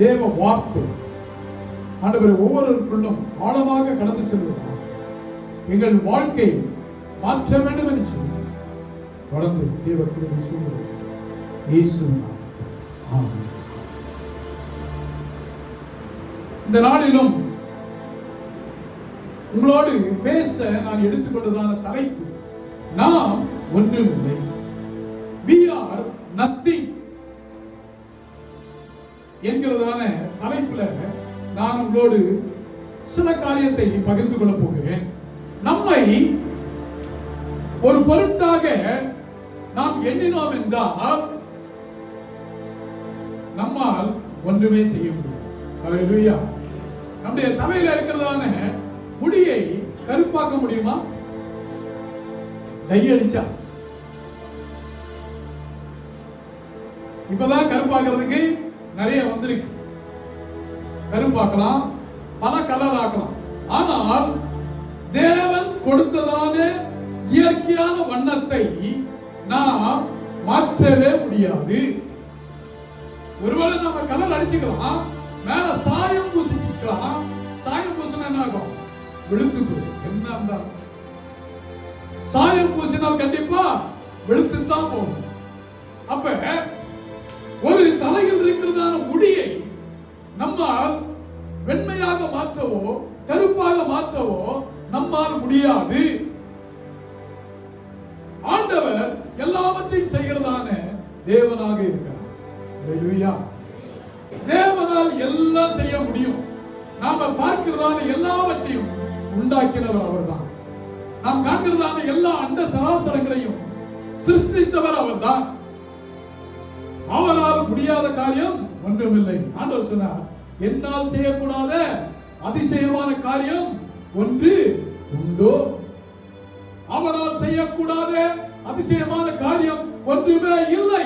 தேவ வார்த்தை ஆண்டவரே ஒவ்வொருவருக்குள்ளும் ஆழமாக கடந்து செல்வதா எங்கள் வாழ்க்கை மாற்ற வேண்டும் என்று சொல்லி தொடர்ந்து தேவ கிருபை சொல்லுவோம். இயேசுவின் நாமத்தில் ஆமென். இந்த நாளிலும் உங்களோடு பேச நான் எடுத்துக்கொண்டதான தலைப்பு நாம் ஒன்றுமில்லை. We are nothing என்கிறதான தலைப்புல நான் உங்களோடு சில காரியத்தை பகிர்ந்து கொள்ள போகிறேன். நம்மை ஒரு பொருட்டாக நாம் எண்ணினோம் என்றால் நம்மால் ஒன்றுமே செய்ய முடியும். ஹல்லேலூயா. நம்முடைய தலையில இருக்கிறதான முடியை கருப்பாக்க முடியுமா? டை அடிச்சா இப்பதான் கருப்பாக்குறதுக்கு நிறைய வந்திருக்கு. கருப்பாக்கலாம், பல கலர் ஆக்கலாம். ஆனால் தேவன் கொடுத்ததான இயற்கையான வண்ணத்தை நாம் மாற்றவே முடியாது. ஒருவேளை நாம கலர் அடிச்சுக்கலாம், மேல சாயம் பூசிச்சுக்கலாம். சாயம் பூசினா என்ன ஆகும்? வெளுத்து போகும். என்ன இருந்தாலும் சாயம் பூசினால் கண்டிப்பா வெளுத்துத்தான் போகும். அப்ப ஒரு தலையில் இருக்கிறதான முடியை நம்மால் வெண்மையாக மாற்றவோ கருப்பாக மாற்றவோ நம்மால் முடியாது. ஆண்டவர் எல்லாவற்றையும் செய்கிறதான தேவனாக இருக்கிறார். ஹல்லேலூயா. தேவனால் எல்லாம் செய்ய முடியும். நாம பார்க்கிறதான எல்லாவற்றையும் உண்டாக்கினவர் அவர்தான். நாம் காண்கிறதான எல்லா அண்ட சராசரங்களையும் சிருஷ்டித்தவர் அவர்தான். அவரால் முடியாத காரியம் ஒன்றுமில்லை. ஆண்டவர் சொன்னார், என்னால் செய்யக்கூடாத அதிசயமான காரியம் ஒன்று உண்டோ? அவரால் செய்யக்கூடாத அதிசயமான காரியம் ஒன்றுமே இல்லை.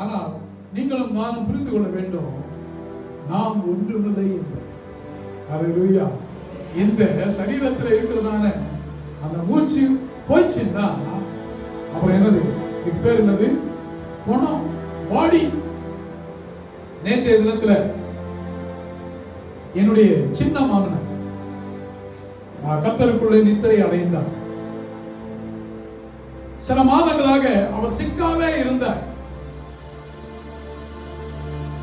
ஆனால் நீங்களும் நானும் புரிந்து கொள்ள வேண்டும், நாம் ஒன்றுமில்லை என்று. ஹல்லேலூயா. இந்த சரீரத்தில் இருக்கிறதான அந்த மூச்சு போய்ச்சுன்னா அப்புறம் என்னது? இதுக்கு பேர் என்னது? பணம், பாடி. நேற்றைய தினத்துல என்னுடைய சின்ன மாமனார் கர்த்தருக்குள்ளே நித்திரை அடைந்தார். சில மாதங்களாக அவர் சிக்காவே இருந்தார்.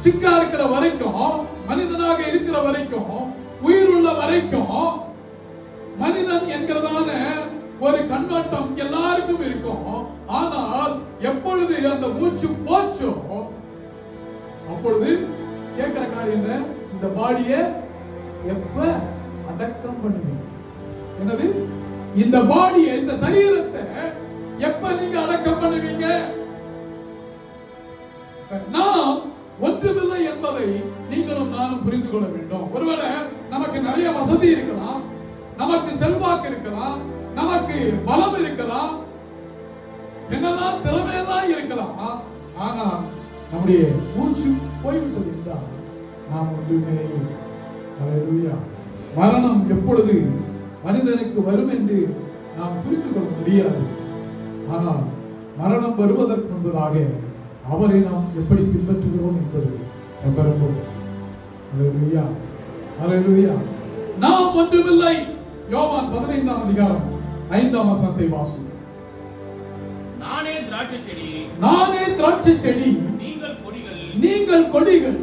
சிக்கா இருக்கிற வரைக்கும், மனிதனாக இருக்கிற வரைக்கும், உயிருள்ள வரைக்கும் மனிதன் என்கிறதான ஒரு கண்ணோட்டம் எல்லாருக்கும் இருக்கும். ஆனால் எப்பொழுது அந்த மூச்சு போச்சோ அப்பொழுது கேட்கிற காரியம் என்ன? இந்த பாடியை எப்ப அடக்கம் பண்ணுவீங்க? என்னது? இந்த பாடியை, இந்த சரீரத்தை எப்ப நீங்க அடக்கம் பண்ணுவீங்க? நாம் ஒன்றுமில்லை என்பதை நீங்களும் நானும் புரிந்து கொள்ள வேண்டும். ஒருவேளை நமக்கு நிறைய வசதி இருக்கலாம், நமக்கு செல்வாக்கு இருக்கலாம், நமக்கு பலம் இருக்கலாம், என்னெல்லாம் திறமையெல்லாம் இருக்கலாம். ஆனால் நம்முடைய மூச்சு போய்விட்டது என்றால் நாம் ஒன்றுமே இல்லை. ஹல்லேலூயா. மரணம் எப்பொழுது மனிதனுக்கு வரும் என்று நாம் புரிந்து கொள்ள முடியாது. ஆனால் மரணம் வருவதற்கு முன்பதாக அவரை நாம் எப்படி பின்பற்றுகிறோம் என்பது ரொம்ப ரொம்ப. ஹல்லேலூயா. ஹல்லேலூயா. நாம் ஒன்றுமில்லை. யோவான் 15ஆம் அதிகாரம் 5ஆம் வசனத்தை வாசி. நானே திராட்சை செடி, நானே திராட்சை செடி, நீங்கள் கொடிகள். நீங்கள் கொடிகள்.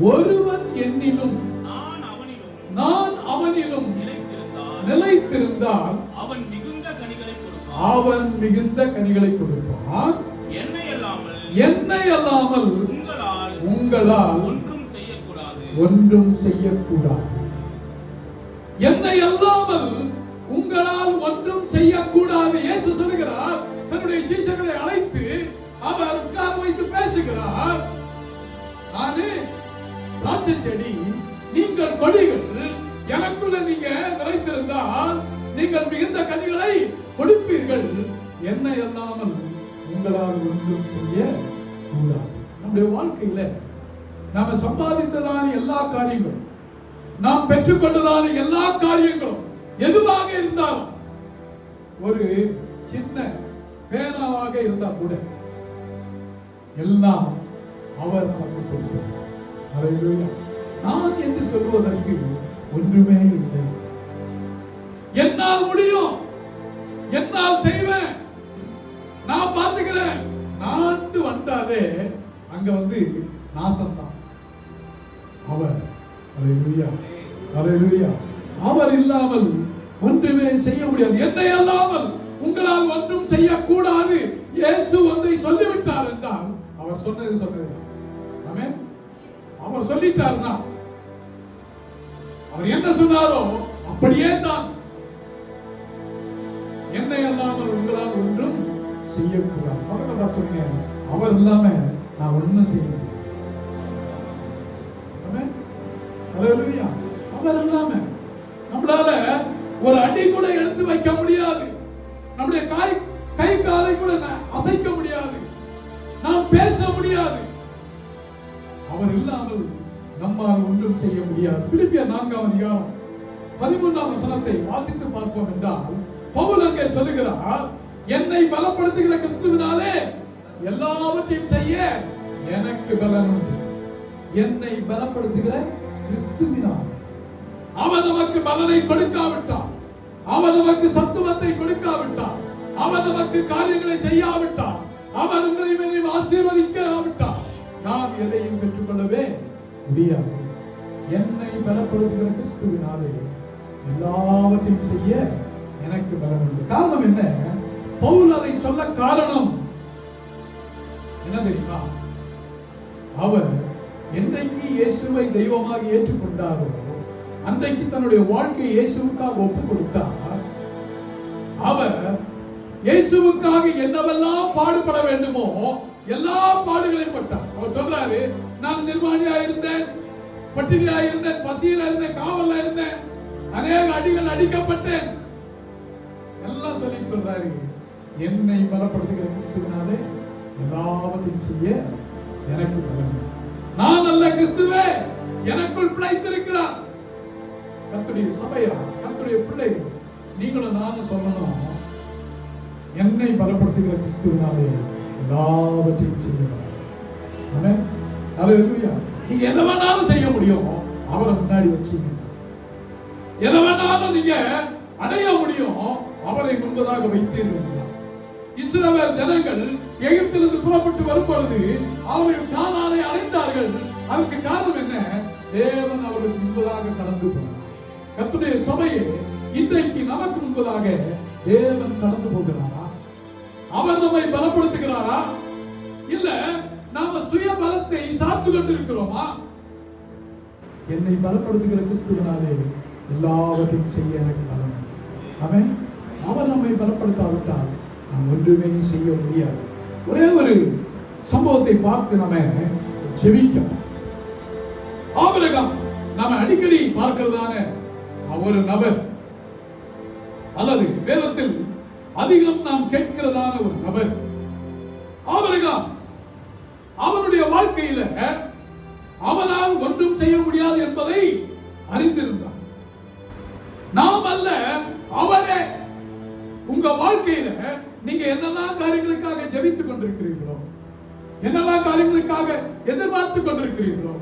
ஒருவன் என்னிலும் நான் அவனிலும் நிலைத்திருந்தால் அவன் மிகுந்த கனிகளை கொடுப்பான். என்னை அல்லாமல் உங்களால் ஒன்றும் செய்யக்கூடாது. என்னை அல்லாமல் உங்களால் ஒன்றும் செய்யக்கூடாது. இயேசு சொல்கிறார், தன்னுடைய சீஷர்களை அழைத்து அவர் உட்கார வைத்து பேசுகிறார். நானே திராட்சை செடி, நீங்கள் கொடிகள். எனக்குள்ள நீங்க நிலைத்திருந்தால் நீங்கள் மிகுந்த கனிகளை கொடுப்பீர்கள். என்னை அல்லாமல் உங்களால் ஒன்றும் செய்ய கூடாது. நம்முடைய வாழ்க்கையில நாம சம்பாதித்ததான எல்லா காரியங்களும், நாம் பெற்றுக்கொண்டதான எல்லா காரியங்களும் எதுவாக இருந்தாலும், ஒரு சின்ன பேனாவாக இருந்தா கூட எல்லாம் அவர் நமக்கு கொடுத்தார். ஹல்லேலூயா. நான் என்று சொல்வதற்கு ஒன்றுமே இல்லை. என்னால் முடியும், என்னால் செய்வேன், நான் பார்த்துக்கிறேன், நான் வந்தாலே அங்க நாசம்தான். அவர் ஹல்லேலூயா, ஹல்லேலூயா, அவர் இல்லாமல் ஒன்றுமே செய்ய முடியாது. என்னை அல்லாமல் உங்களால் ஒன்றும் செய்யக்கூடாது. இயேசு ஒன்றை சொல்லிவிட்டார் என்றால் அவர் சொன்னது. ஆமென். அவர் சொல்லிட்டார்னா அவர் என்ன சொன்னாரோ அப்படியே தான். என்னை அல்லாமல் உங்களால் ஒன்றும் செய்யக்கூடாது. பக்கத்துல சொல்லுங்க, அவர் இல்லாம நான் ஒன்றும் செய்ய முடியாது. ஆமென். ஹல்லேலூயா. அவர் இல்லாம நம்மளால ஒரு அடி கூட எடுத்து வைக்க முடியாது. நம்முடைய கை காலை கூட அசைக்க முடியாது. நாம் பேச முடியாது. அவர் இல்லாமல் நம்மால் ஒன்றும் செய்ய முடியாது. பிலிப்பியர் 4:13 வாசித்து பார்ப்போம் என்றால் பவுல் அங்கே சொல்லுகிறார், என்னை பலப்படுத்துகிற கிறிஸ்துவினாலே எல்லாவற்றையும் செய்ய எனக்கு பலன் உண்டு. என்னை பலப்படுத்துகிற கிறிஸ்துவினால். அவர் நமக்கு பலனை கொடுக்காவிட்டார், அவர் நமக்கு சத்துவத்தை கொடுக்காவிட்டார், அவர் நமக்கு காரியங்களை செய்யாவிட்டார், அவர் உங்களையும் ஆசீர்வதிக்காவிட்டார், நாம் எதையும் பெற்றுக்கொள்ளவே முடியாது. என்னை பலப்படுத்துகிற கிறிஸ்துவினாலே எல்லாவற்றையும் செய்ய எனக்கு பலன் உண்டு. காரணம் என்ன? பவுல் அதை சொல்ல காரணம் என்ன தெரியுமா? அவர் என்றைக்கு இயேசுவை தெய்வமாக ஏற்றுக்கொண்டாரோ அன்றைக்கு தன்னுடைய வாழ்க்கையை இயேசுவுக்காக ஒப்புக் கொடுத்தார். அவர் இயேசுவுக்காக என்னவெல்லாம் பாடுபட வேண்டுமோ எல்லா பாடுகளையும் பட்டார். அவர் சொல்றாரு, நான் நிர்வாணியா இருந்தேன், பட்டினியா இருந்தேன், பசியில இருந்தேன், காவல்ல இருந்தேன், அநேக அடிகள் அடிக்கப்பட்டேன், எல்லாம் சொல்லி சொல்றாரு, என்னை பலப்படுத்துகிற கிறிஸ்துவினாலே எல்லாவற்றையும் செய்ய எனக்கு பலன். நான் அல்ல, கிறிஸ்துவே எனக்குள் பிழைத்திருக்கிறார். கர்த்தருடைய சபையா, கர்த்தருடைய பிள்ளைகள், நீங்களும் நானும் சொல்லணும், என்னை பலப்படுத்துகிற கிறிஸ்துவினாலே எல்லாவற்றையும் செய்யணும். ஆமென். ஹல்லேலூயா. நீங்க எதை வேணாலும் செய்ய முடியும், அவரை முன்னாடி வச்சீங்க. எதை வேணாலும் நீங்க அடைய முடியும், அவரை முன்பதாக வைத்தீர்கள். இஸ்ரவேல் ஜனங்கள் எகிப்திலிருந்து புறப்பட்டு வரும் பொழுது அவர்கள் கானானை அடைந்தார்கள். அதற்கு காரணம் என்ன? தேவன் அவர்களுக்கு முன்பதாக கடந்து போனார். கர்த்தருடைய சபையே, இன்றைக்கு நமக்கு முன்பதாக தேவன் கடந்து போகிறாரா? அவர் நம்மை பலப்படுத்துகிறாரா? இல்ல நாம சுய பலத்தை சார்ந்து கொண்டிருக்கிறோமா? என்னை பலப்படுத்துகிற கிறிஸ்துவினாலே எல்லாவற்றையும் செய்ய எனக்கு பலம். ஆமென். அவர் நம்மை பலப்படுத்தாவிட்டால் நாம் ஒன்றுமே செய்ய முடியாது. ஒரே ஒரு சம்பவத்தை பார்த்து நம்ம ஜெபிக்கணும். ஆபிரகாம் நாம அடிக்கடி பார்க்கிறதான ஒரு நபர், அல்லது வேதத்தில் அதிகம் நாம் கேட்கிறதான ஒரு நபர். ஆபிரகாம் அவனுடைய வாழ்க்கையில அவனால் ஒன்றும் செய்ய முடியாது என்பதை அறிந்திருந்தார். நாம் அல்ல, அவரே. உங்க வாழ்க்கையில நீங்க என்னெல்லாம் காரியங்களுக்காக ஜெபித்துக் கொண்டிருக்கிறீர்களோ, என்னெல்லாம் காரியங்களுக்காக எதிர்பார்த்துக் கொண்டிருக்கிறீர்களோ,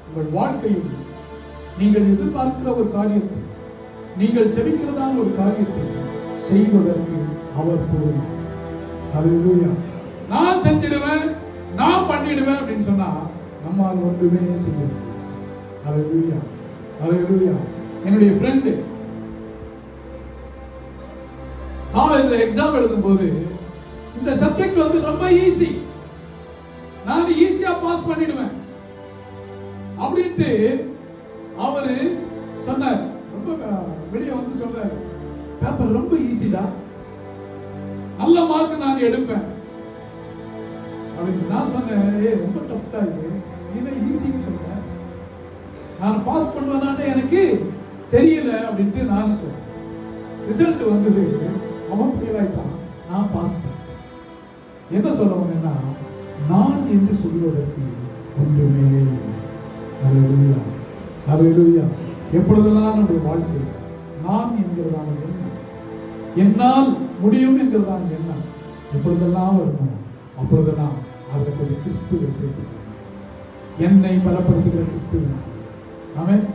உங்கள் வாழ்க்கையில் நீங்கள் எதிர்பார்க்கிற ஒரு காரியத்தை, நீங்கள் ஜெபிக்கிறதான ஒரு காரியத்தை செய்வதற்கு அவர் போதும். ஹல்லேலூயா. நான் செஞ்சிடுவேன், நான் பண்ணிடுவேன் அப்படின்னு சொன்னா நம்மால் ஒன்றுமே செய்ய முடியாது. ஹல்லேலூயா, ஹல்லேலூயா. என்னுடைய ஃப்ரெண்டு காலேஜ்ல எக்ஸாம் எழுதும் போது இந்த சப்ஜெக்ட் ரொம்ப ஈஸி, நான் ஈஸியா பாஸ் பண்ணிடுவேன் அப்படின்ட்டு அவரு சொன்னார். ரொம்ப வெளியே சொல்றாரு, பேப்பர் ரொம்ப ஈஸிடா, நல்ல மார்க் நான் எடுப்பேன் அப்படின்னு. நான் சொன்னேன், ரொம்ப டஃப்டா இது, நீ ஈஸின்னு சொன்ன, நான் பாஸ் பண்ணுவேனான்னு எனக்கு தெரியல அப்படின்ட்டு நான் சொன்னேன். ரிசல்ட் வந்தது, அவன் ஃபெயில் ஆயிட்டான், நான் பாஸ் பண்ணேன். என்ன சொல்ல வந்தேன்னா, நான் என்று சொல்வதற்கு ஒன்றுமே இல்லை. ஹல்லேலூயா, ஹல்லேலூயா. எப்பொழுதெல்லாம் நம்முடைய வாழ்க்கை நான் என்கிறதான எண்ணம், என்னால் முடியும் என்கிறதான எண்ணம் எப்பொழுதெல்லாம் வருமோ அப்பொழுதெல்லாம் அவருக்கு ஒரு கிறிஸ்துவை சேர்த்து என்னை பலப்படுத்துகிற கிறிஸ்துவினாலே. ஆமென்.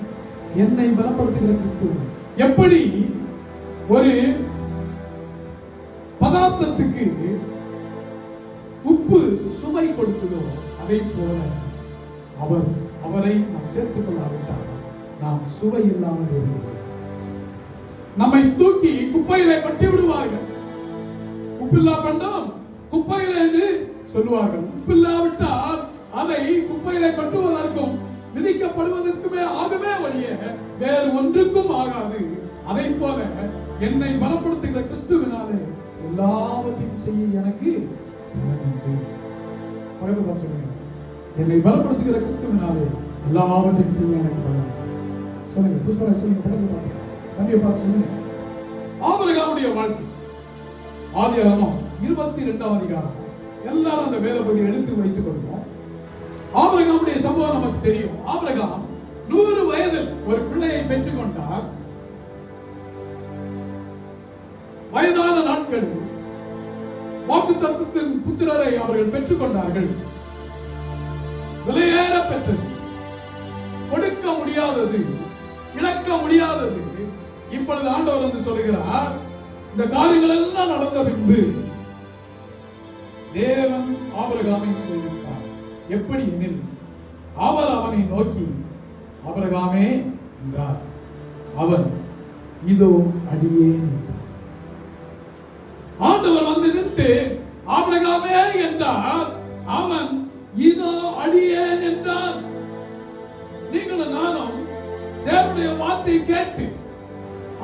என்னை பலப்படுத்துகிற கிறிஸ்துவினாலே. எப்படி ஒரு பதார்த்தத்துக்கு உப்பு சுவை கொடுக்குதோ அதை போல அவரை நாம் சேர்த்துக் கொள்ளாவிட்டால் நாம் சுவை இல்லாமல் இருக்கிறோம். நம்மை தூக்கி குப்பையிலே கொட்டி விடுவார்கள். உப்பில்லா பண்டம் குப்பையிலே என்று சொல்லுவார்கள். உப்பில்லாவிட்டால் அதை குப்பையிலே கொட்டுவதற்கும் மிதிக்கப்படுவதற்குமே ஆகவே வழிய வேறு ஒன்றுக்கும் ஆகாது. அதை போல என்னை பலப்படுத்துகிற கிறிஸ்துவினாலே எல்லாவற்றையும் செய்ய எனக்கு பலன் உண்டு. பக்கத்துல பார்த்து சொல்லுங்க, என்னை பலப்படுத்துகிற கிறிஸ்துவினாலே எல்லாவற்றையும் செய்ய எனக்கு பலன் உண்டு. சொல்லுங்க, புஷ்பராஜ் சொல்லுங்க, பக்கத்துல பாருங்க, தம்பியை பார்த்து சொல்லுங்க. ஆபிரகாமுடைய வாழ்க்கை ஆதியாகமம் 22ஆம் அதிகாரம். எல்லாரும் அந்த வேத பகுதியை எடுத்து வைத்துக் கொள்வோம். ஆபிரகாமுடைய சம்பவம் நமக்கு தெரியும். ஆபிரகாம் 100 வயதில் ஒரு பிள்ளையை பெற்றுக் கொண்டார். வயதான நாட்களில் வாக்குத்தத்தத்தின் புத்திரரை அவர்கள் பெற்றுக் கொண்டார்கள். விலையேற பெற்றது, கொடுக்க முடியாதது, இழக்க முடியாதது. இப்பொழுது ஆண்டவர் வந்து சொல்லுகிறார், இந்த காரியங்கள் எல்லாம் நடந்த பின்பு தேவன் ஆபிரகாமை சோதித்தார். எப்படி எனில், அவர் அவனை நோக்கி ஆபிரகாமே என்றார். அவன் இதோ அடியேன் என்றார். ஆண்டவர் வந்து நின்று ஆபிரகாமே என்றார். அவன் இதோ அடியேன் என்றான். நீங்களும் நானும் தேவனுடைய வார்த்தையை கேட்டு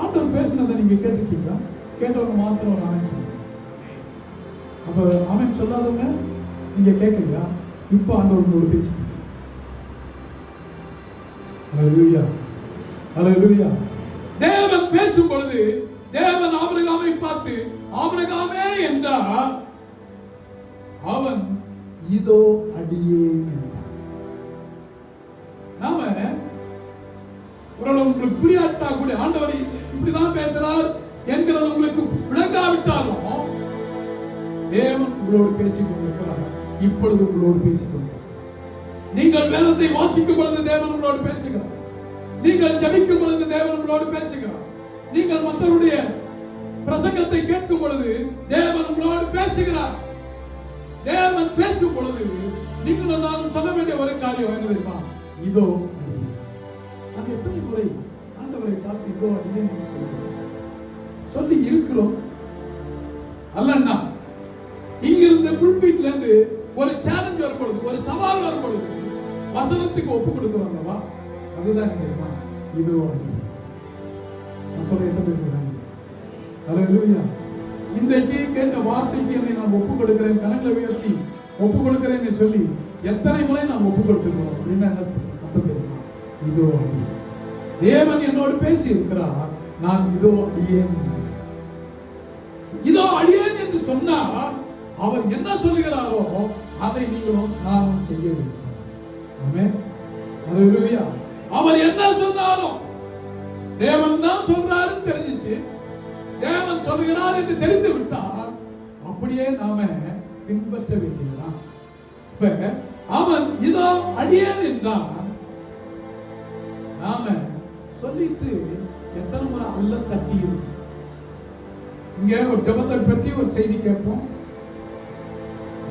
ஆண்டவர் பேசினதை நீங்க கேட்டிருக்கீங்களா? கேட்டவங்க மாத்திரம் ஒரு ஆமென் சொல்லுங்க. அப்ப ஆமென் சொல்லாதவங்க நீங்க கேட்கலையா? இப்ப ஆண்டவர் உங்களோட பேசிக்கிறீங்க. ஹல்லேலூயா, ஹல்லேலூயா. தேவன் பேசும் பொழுது தேவன் ஆபிரகாமை பார்த்து ஆபிரகாமே என்றார். அவன் இதோ அடியேன் என்றார். நாம உங்களுக்கு புரியாட்டா கூட ஆண்டவர் இப்படிதான் பேசுறார் என்கிறது உங்களுக்கு விளங்காவிட்டாலும் தேவன் உங்களோடு பேசிக் கொண்டிருக்கிறார். இப்பொழுது உங்களோடு பேசிக் கொண்டிருக்கிறார். நீங்கள் வேதத்தை வாசிக்கும் பொழுது தேவன் உங்களோடு பேசுகிறார். நீங்கள் ஜெபிக்கும் பொழுது தேவன் உங்களோடு பேசுகிறார். நீங்கள் மற்றவருடைய பிரசங்கத்தை கேட்கும் பொழுது தேவன் உங்களோடு பேசுகிறார். தேவன் பேசும் பொழுது நீங்கள் நானும் சொல்ல வேண்டிய ஒரு காரியம் என்ன தெரியுமா? இதோ அடியேன். நாம் எத்தனை முறை ஆண்டவரை பார்த்து இதோ அடியேன் என்று சொல்கிறோம், சொல்லி இருக்கிறோம் அல்லன்னா? இங்கிருந்து புல்பீட்ல இருந்து ஒரு சேலஞ்ச் வரும் பொழுது, ஒரு சவால் வரும் பொழுது வசனத்துக்கு ஒப்பு கொடுக்கிறோம். அதுதான் தெரியுமா? இதோ அடியேன். நான் சொல்ல எத்தனை பேர்? ஹல்லேலூயா. இன்றைக்கு கேட்ட வார்த்தைக்கு என்னை நான் ஒப்பு கொடுக்கிறேன், கரங்களை உயர்த்தி ஒப்பு கொடுக்கிறேன்னு சொல்லி எத்தனை முறை நான் ஒப்பு கொடுத்துருக்கோம் அப்படின்னு என்ன அர்த்தம் தெரியுமா? இதோ அடியேன். தேவன் என்னோடு பேசி இருக்கிறார். நான் இதோ அடியேன். இதோ அடியேன் என்று சொன்னால் அவர் என்ன சொல்லுகிறாரோ அதை நீங்களும் நானும் செய்ய வேண்டும். ஆமென், ஹல்லேலூயா. அவர் என்ன சொன்னாலும் தேவன் தான் சொல்றாருன்னு தெரிஞ்சிச்சு, தேவன் சொல்கிறார் என்று தெரிந்து விட்டால் அப்படியே நாம பின்பற்ற வேண்டியதுதான். இப்ப அவன் இதோ அடியேன் என்றான். நாம சொல்லிட்டு எத்தனை முறை அல்ல தட்டி இருக்கு. இங்க ஒரு ஜெபத்தை பற்றி ஒரு செய்தி கேட்போம்.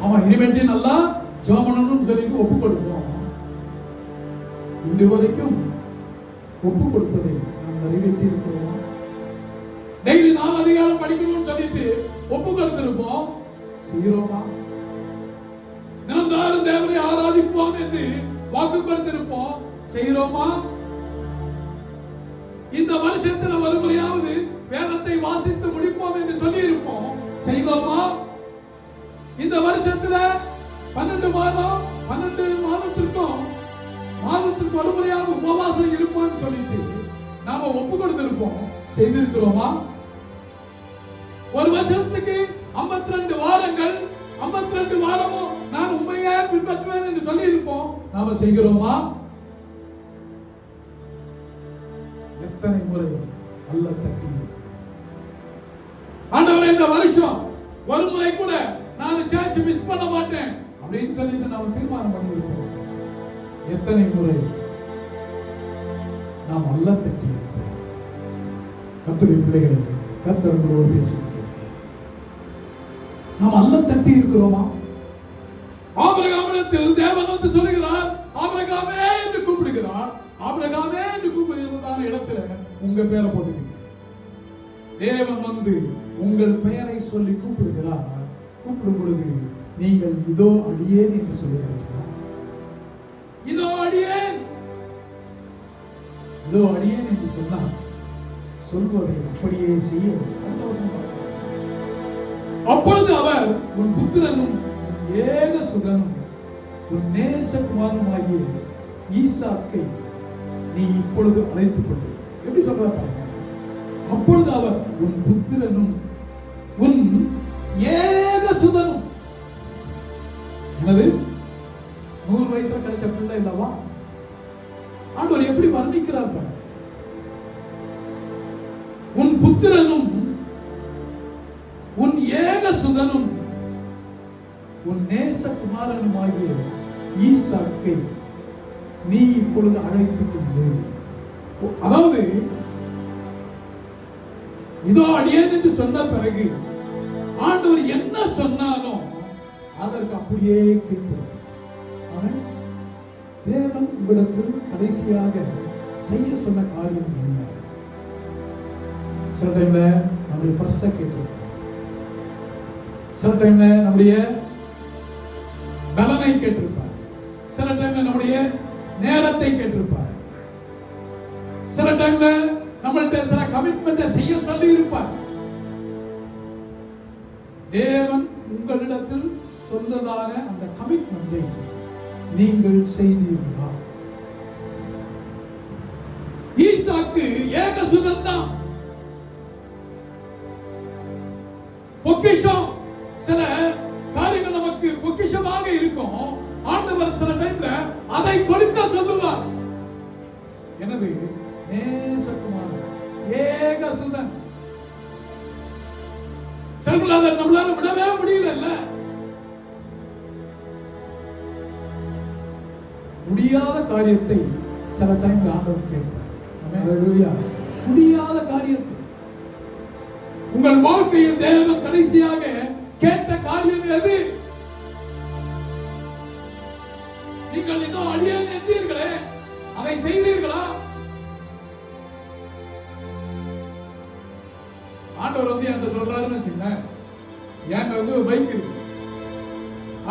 ஆமா, இனிமேட்டு நல்லா ஜெபம் பண்ணணும்னு சொல்லிட்டு ஒப்பு கொடுப்போம். இன்று வரைக்கும் ஒப்பு கொடுத்ததை நாம் நிறைவேற்றி இருக்கிறோம். டெய்லி 4 அதிகாரம் படிக்கணும்னு சொல்லிட்டு ஒப்பு கொடுத்திருப்போம். செய்கிறோமா? தினந்தோறும் தேவனை ஆராதிப்போம் என்று வாக்கு கொடுத்திருப்போம். செய்கிறோமா? இந்த வருஷத்துல ஒரு முறையாவது வேதத்தை வாசித்து முடிப்போம் என்று சொல்லி இருப்போம். செய்தோமா? இந்த வருஷத்துல 12 மாதத்திற்கும் மாதத்துக்கு ஒரு முறையாவது உபவாசம் இருப்போம்னு சொல்லிட்டு நாம ஒப்பு கொடுத்திருப்போம். செய்திருக்கிறோமா? ஒரு வருஷத்துக்கு 52 வாரங்கள், 52 வாரமும் நான் உண்மையே பின்பற்றுவேன் என்று சொல்லி இருப்போம். நாம செய்கிறோமா? எத்தனை முறை அல்ல தட்டி ஆண்டவரே, இந்த வருஷம் ஒரு முறை கூட நான் சர்ச் மிஸ் பண்ண மாட்டேன் அப்படின்னு சொல்லிட்டு நாம் தீர்மானம் பண்ணியிருக்கோம். எத்தனை முறை நாம் அல்ல தட்டி இருக்கிறோம். கர்த்தருடைய பிள்ளைகளை கர்த்தர் உங்களோடு பேசிக்கொண்டிருக்கிறார். நாம் அல்ல தட்டி இருக்கிறோமா? ஆபிரகாமிடத்தில் தேவன் வந்து சொல்லுகிறார், ஆபிரகாமே என்று கூப்பிடுகிறார். ஆபிரகாமே என்று கூப்பிடுகிறதான இடத்துல உங்க பேரை போட்டுக்கீங்க. தேவன் வந்து உங்கள் பெயரை சொல்லி கூப்பிடுகிறார். கூப்பிடும் பொழுது நீங்கள் இதோ அடியேன் என்று சொல்லுகிறீர்களா? இதோ அடியேன், இதோ அடியேன் என்று சொன்னால் சொல்வதை அப்படியே செய்ய அப்பொழுது அவர் உன் புத்திரனும் ஏக சுதனும் உன் நேசகுமாரனுமாகிய ஈசாக்கை நீ இப்பொழுது அழைத்துக் கொண்டு. எப்படி சொல்றாரு? அப்பொழுது அவர் உன் புத்திரனும் உன் ஏக சுதனும். எனது 100 வயசுல கிடைச்ச பிள்ளை இல்லவா? ஆண்டவர் எப்படி வர்ணிக்கிறார் பாருங்க. உன் புத்திரனும் உன் ஏக சுதனும் உன் நேசகுமாரனுமாகிய ஈசாக்கை நீ இப்பொழுது அழைத்துக் கொண்டு. அதாவது இதோ அடியேன் என்று சொன்ன பிறகு ஆண்டவர் என்ன சொன்னாலும் அதற்கு அப்படியே கேட்போம். தேவன் உங்களிடத்தில் கடைசியாக செய்ய சொன்ன காரியம் என்ன? சில டைம்ல நம்முடைய பர்ஸ கேட்டிருப்பார், சில டைம்ல நம்முடைய பலனை கேட்டிருப்பார், சில டைம்ல நம்முடைய நேரத்தை கேட்டிருப்பார், சில டைம்ல நம்மள்ட்ட சில கமிட்மெண்ட்டை செய்ய சொல்லி இருப்பார். தேவன் உங்களிடத்தில் சொல்லதான அந்த கமிட்மெண்டை நீங்கள் செய்தீர்களா? ஈசாக்கு ஏகசுதன் தான். பொக்கிஷம், சில காரியங்கள் நமக்கு பொக்கிஷமாக இருக்கும். ஆண்டவர் சில டைம்ல அதை கொடுக்க சொல்லுவார். எனவே நேசகுமாரன் ஏகசுதன் சிலர்களால நம்மளால விடவே முடியல. முடியாத காரியத்தை சில டைம்ல ஆண்டவர் கேட்பார். ஹல்லேலூயா. முடியாத காரியத்தை உங்கள் வாழ்க்கையில் தேவன் கடைசியாக கேட்ட காரியம் எது? நீங்கள் இதோ அடியேன் என்றீர்களே, அதை செய்தீர்களா? ஆண்டவர் வந்து என்கிட்ட சொல்றாருன்னு வச்சுங்க, என்கிட்ட வந்து ஒரு பைக் இருக்கு.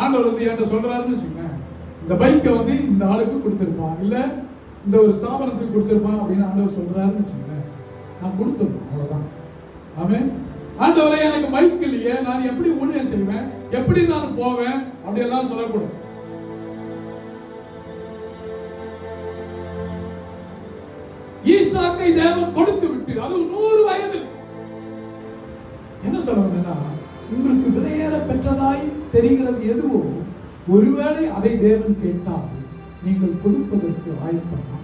ஆண்டவர் வந்து என்கிட்ட சொல்றாருன்னு வச்சுங்க, இந்த பைக்கை வந்து இந்த ஆளுக்கு கொடுத்திருப்பான், இல்ல இந்த ஒரு ஸ்தாபனத்துக்கு கொடுத்திருப்பான் அப்படின்னு ஆண்டவர் சொல்றாருன்னு வச்சுங்க, நான் கொடுத்துருப்பேன். அவ்வளவுதான். ஆமென். ஆண்டவரே எனக்கு பைக் இல்லையே, நான் எப்படி ஊழியம் செய்வேன், எப்படி நான் போவேன் அப்படி எல்லாம் சொல்லக்கூடாது. ஈசாக்கை தேவன் கொடுத்து விட்டு, அது 100 வயது. என்ன சொல்றேன்னா, உங்களுக்கு விலையேற பெற்றதாய் தெரிகிறது எதுவோ, ஒருவேளை அதை தேவன் கேட்டால் நீங்கள் கொடுப்பதற்கு ஆயத்தமா?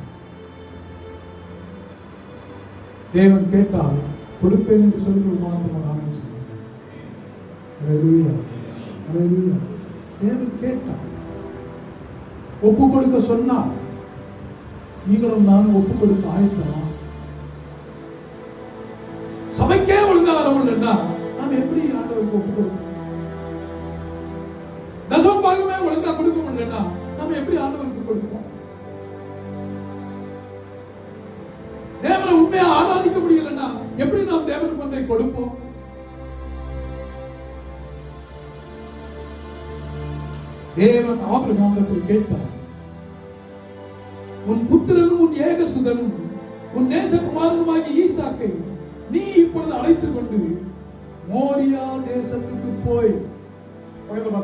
தேவன் கேட்டால் கொடுப்பேன் என்று சொல்லுங்கள் மாத்திரம் ஆமென் சொல்லுங்க. ஹல்லேலூயா. ஹல்லேலூயா. தேவன் கேட்டால், ஒப்பு கொடுக்க சொன்னால் நீங்களும் நானும் ஒப்பு கொடுக்க ஆயத்தமா? சபைக்கே ஒழுங்கா வரவில்லைன்னா நாம் எப்படி ஆண்டவருக்கு ஒப்பு கொடுக்கணும்? தசம பாகமே ஒழுங்கா கொடுக்க முடியலன்னா நம்ம எப்படி ஆண்டவருக்கு கொடுப்போம்? தேவனை உண்மையா ஆராதிக்க முடியலன்னா எப்படி நாம் தேவனுக்கு ஒன்றை கொடுப்போம்? தேவன் ஆபிரகாமிடத்தில் கேட்டார், உன் புத்திரனும் உன் ஏகசுதனும் உன் நேசகுமாரனுமாகிய ஈசாக்கை நீ இப்பொழுது அழைத்துக் கொண்டு மோரியா தேசத்துக்கு போய்.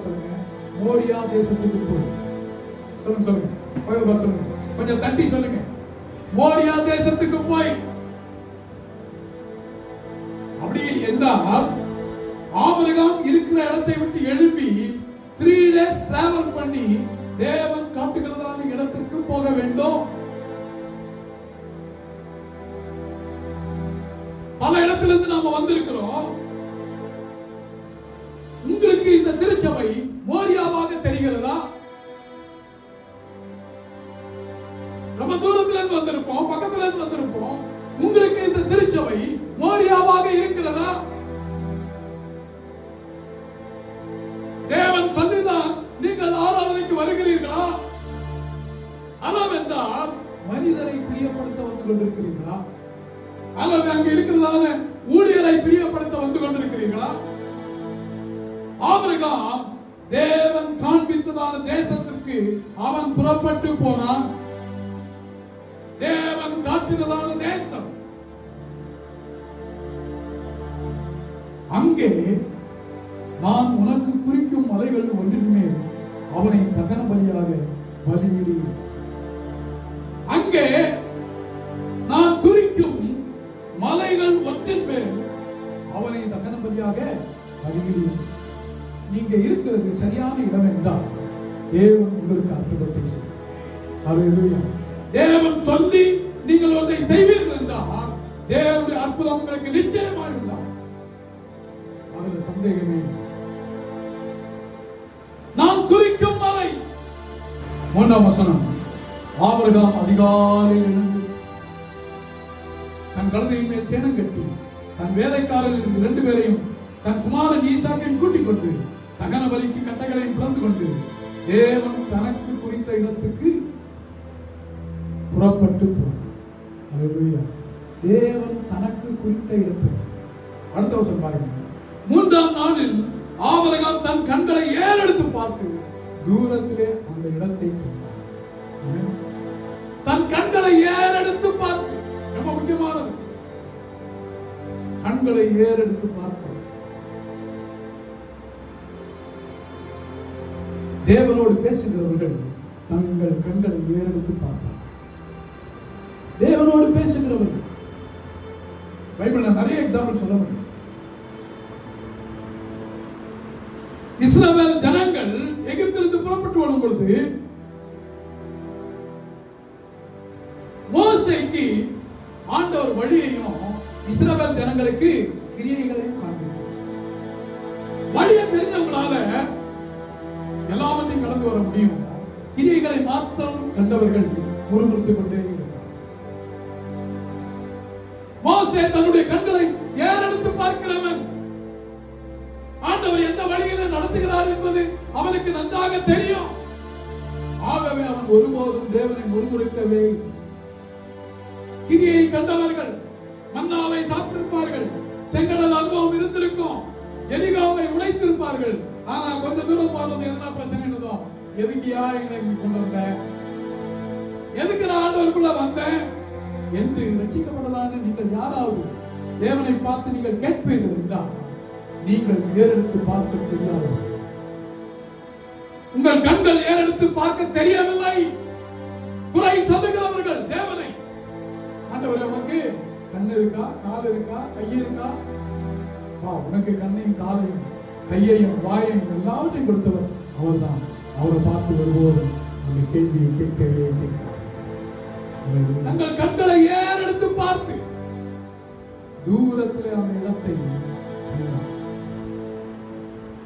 சொல்லுங்க, மோரியா தேசத்துக்கு போய். சொல்லுங்க சொல்லுங்க, சொல்லுங்க, கொஞ்சம் தட்டி சொல்லுங்க. மோரியா தேசத்துக்கு போய். அப்படி என்றால் ஆபிரகாம் இருக்கிற இடத்தை விட்டு எழும்பி 3 days டிராவல் பண்ணி தேவன் காட்டுகிறதான இடத்திற்கு போக வேண்டும். பல இடத்திலிருந்து நாம வந்திருக்கிறோம். உங்களுக்கு இந்த திருச்சபை மோரியாவாக தெரிகிறதா? ரொம்ப தூரத்துல இருந்து வந்திருப்போம், பக்கத்துல இருந்து வந்திருப்போம். உங்களுக்கு இந்த திருச்சபை மோரியாவாக இருக்கிறதா? தேவன் சன்னிதான் நீங்கள் ஆராதனைக்கு வருகிறீர்களா? அளவென்றால் மனிதரை பிரியப்படுத்த வந்து கொண்டிருக்கிறீர்களா? அல்லது அங்க இருக்கிறதான ஊழியரை பிரியப்படுத்த வந்து கொண்டிருக்கிறீர்களா? ஆபிரகாம் தேவன் காண்பித்ததான தேசத்திற்கு அவன் புறப்பட்டு போனான். தேவன் காட்டினதான தேசம். அங்கே நான் உனக்கு குறிக்கும் மலைகள் ஒன்றின் மேல் அவனை தகன பலியாக பலியிடு. அங்கே நான் குறிக்கும் மலைகள் ஒன்றின் மேல் அவனை தகன பலியாக பலியிடு. நீங்க இருக்கிறது சரியான இடம் என்றால் தேவன் உங்களுக்கு அற்புதத்தை செய்வார். அல்லேலூயா. தேவன் சொல்லி நீங்கள் ஒன்றை செய்வீர்கள் என்றால் தேவனுடைய அற்புதம் உங்களுக்கு நிச்சயமாக உண்டாகும். அதுல சந்தேகமே இல்லை. நான் குறிக்கும் மலை. 1ஆம் வசனம். ஆபிரகாம் அதிகாலையில் எழுந்து தன் கழுதையின் மேல் சேணம் கட்டி தன் வேலைக்காரர்கள் 2 பேரையும் தன் குமாரன் ஈசாக்கையும் கூட்டிக் கொண்டு தகன பலிக்கு கட்டைகளையும் பிளந்து கொண்டு தேவன் தனக்கு குறித்த இடத்துக்கு புறப்பட்டு போனார். அல்லேலூயா. தேவன் தனக்கு குறித்த இடத்துக்கு. அடுத்த வசனம் பாருங்க. 3ஆம் நாளில் ஆபிரகாம் தன் கண்களை ஏறெடுத்து பார்த்து தூரத்திலே அந்த இடத்தை கண்டார். தன் கண்களை ஏறெடுத்து பார்த்து, ரொம்ப முக்கியமானது, கண்களை ஏறெடுத்து பார்ப்பது. தேவனோடு பேசுகிறவர்கள் தங்கள் கண்களை ஏறெடுத்து பார்ப்பார். தேவனோடு பேசுகிறவர்கள் பைபிள்ல நிறைய எக்ஸாம்பிள் சொல்ல முடியும். இஸ்ரவேல் ஜனங்கள் எகிப்திலிருந்து புறப்பட்டு வரும் பொழுது மோசேக்கு ஆண்டவர் வழியையும் இஸ்ரவேல் ஜனங்களுக்கு கிரியைகளையும் காண்பித்தார். வழியை தெரிஞ்சவங்களால எல்லாவற்றையும் கடந்து வர முடியும். கிரியைகளை மாத்திரம் கண்டவர்கள் முறுமுறுத்துக் கொண்டே இருந்தார். மோசே தன்னுடைய கண்களை ஏறெடுத்து பார்க்கிறவன். ஆண்டவர் எந்த வழியில நடத்துகிறார் என்பது அவனுக்கு நன்றாக தெரியும். ஆகவே அவன் ஒருபோதும் தேவனை முறுமுறுக்கவே. கிரியை கண்டவர்கள் மன்னாவை சாப்பிட்டிருப்பார்கள், செங்கடல் அனுபவம் இருந்திருக்கும், எரிகாவை உடைத்திருப்பார்கள். ஆனா கொஞ்ச தூரம் போறது என்ன பிரச்சனை இருந்ததோ, எதுக்கியா எங்களை கொண்டு வந்த, எதுக்கு நான் ஆண்டவருக்குள்ள வந்தேன் என்று ரட்சிக்கப்பட்டதான நீங்கள் யாராவது தேவனை பார்த்து நீங்கள் கேட்பீர்கள் என்றால் நீங்கள் ஏறெடுத்து பார்க்க தெரியாது. உங்கள் கண்கள் ஏறெடுத்து பார்க்க தெரியவில்லை. குறை சொல்லுகிறவர்கள் தேவனை. ஆண்டவரே உனக்கு கண்ணு இருக்கா, கால் இருக்கா, கை இருக்கா? வா, உனக்கு கண்ணையும் காலையும் கையையும் வாயையும் எல்லாவற்றையும் கொடுத்தவர் அவர்தான். அவரை பார்த்து வருவோரும் அந்த கேள்வியை கேட்கவே கேட்கார். தங்கள் கண்களை ஏறெடுத்து பார்த்து தூரத்திலே அந்த இடத்தை.